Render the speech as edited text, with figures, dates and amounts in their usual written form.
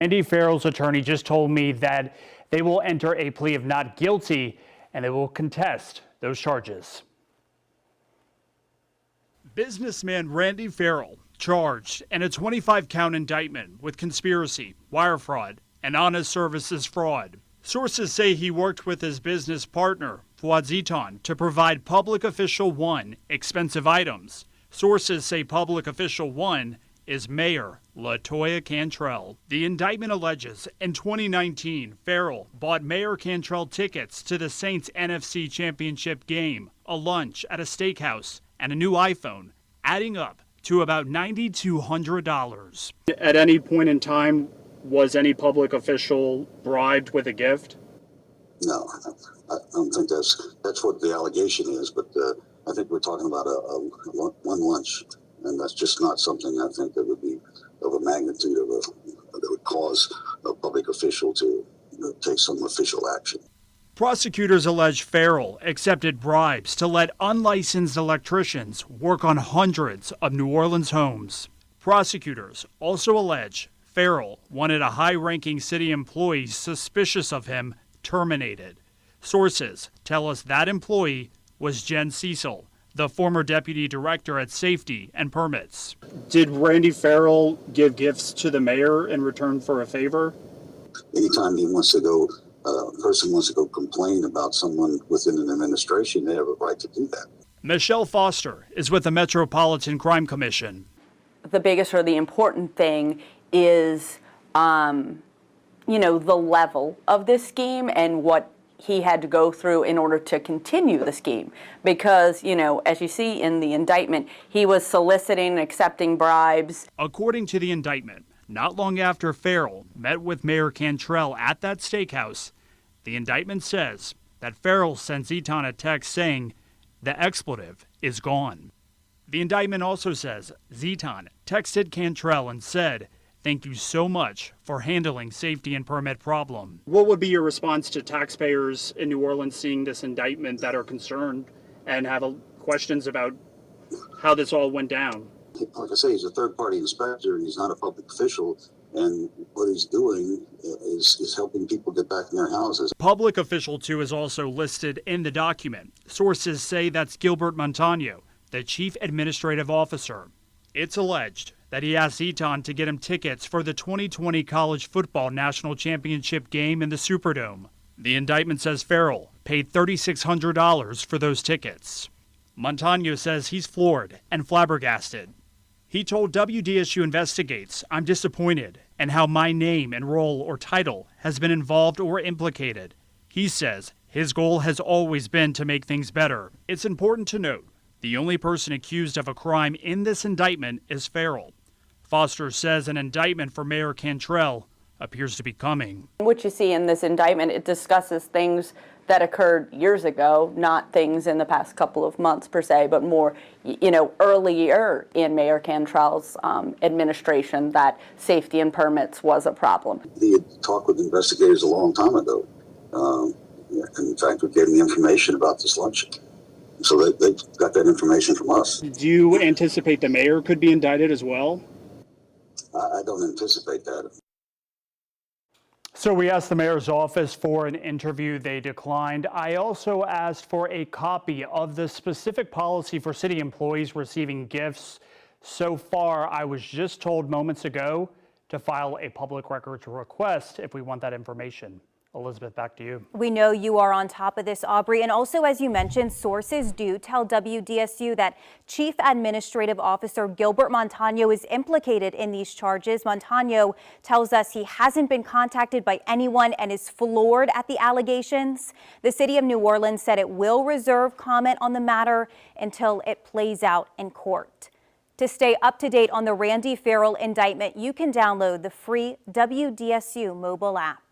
Randy Farrell's attorney just told me that they will enter a plea of not guilty and they will contest those charges. Businessman Randy Farrell charged in a 25-count indictment with conspiracy, wire fraud, and honest services fraud. Sources say he worked with his business partner, Fouad Zitan, to provide Public Official 1 expensive items. Sources say Public Official 1 is Mayor LaToya Cantrell. The indictment alleges in 2019, Farrell bought Mayor Cantrell tickets to the Saints NFC Championship game, a lunch at a steakhouse, and a new iPhone, adding up to about $9,200. At any point in time, was any public official bribed with a gift? No, I don't think that's what the allegation is, but I think we're talking about one lunch, and that's just not something I think that would be of a magnitude that would cause a public official to take some official action. Prosecutors allege Farrell accepted bribes to let unlicensed electricians work on hundreds of New Orleans homes. Prosecutors also allege Farrell wanted a high-ranking city employee suspicious of him terminated. Sources tell us that employee was Jen Cecil, the former deputy director at Safety and Permits. Did Randy Farrell give gifts to the mayor in return for a favor? Anytime a person wants to go complain about someone within an administration, they have a right to do that. Michelle Foster is with the Metropolitan Crime Commission. The biggest or the important thing is, the level of this scheme and what he had to go through in order to continue the scheme. Because, as you see in the indictment, he was soliciting and accepting bribes. According to the indictment, not long after Farrell met with Mayor Cantrell at that steakhouse, the indictment says that Farrell sent Zitan a text saying the expletive is gone. The indictment also says Zitan texted Cantrell and said, "Thank you so much for handling safety and permit problem." What would be your response to taxpayers in New Orleans seeing this indictment that are concerned and have questions about how this all went down? Like I say, he's a third-party inspector and he's not a public official, and what he's doing is helping people get back in their houses. Public Official 2 is also listed in the document. Sources say that's Gilbert Montano, the chief administrative officer. It's alleged that he asked Zitan to get him tickets for the 2020 college football national championship game in the Superdome. The indictment says Farrell paid $3,600 for those tickets. Montano says he's floored and flabbergasted. He told WDSU Investigates, "I'm disappointed in how my name and role or title has been involved or implicated." He says his goal has always been to make things better. It's important to note the only person accused of a crime in this indictment is Farrell. Foster says an indictment for Mayor Cantrell appears to be coming. What you see in this indictment, it discusses things that occurred years ago, not things in the past couple of months per se, but more, earlier in Mayor Cantrell's administration that safety and permits was a problem. He had talked with investigators a long time ago. In fact, we gave them the information about this luncheon. So they got that information from us. Do you anticipate the mayor could be indicted as well? I don't anticipate that. So we asked the mayor's office for an interview. They declined. I also asked for a copy of the specific policy for city employees receiving gifts. So far, I was just told moments ago to file a public records request if we want that information. Elizabeth, back to you. We know you are on top of this, Aubrey. And also, as you mentioned, sources do tell WDSU that Chief Administrative Officer Gilbert Montano is implicated in these charges. Montano tells us he hasn't been contacted by anyone and is floored at the allegations. The city of New Orleans said it will reserve comment on the matter until it plays out in court. To stay up to date on the Randy Farrell indictment, you can download the free WDSU mobile app.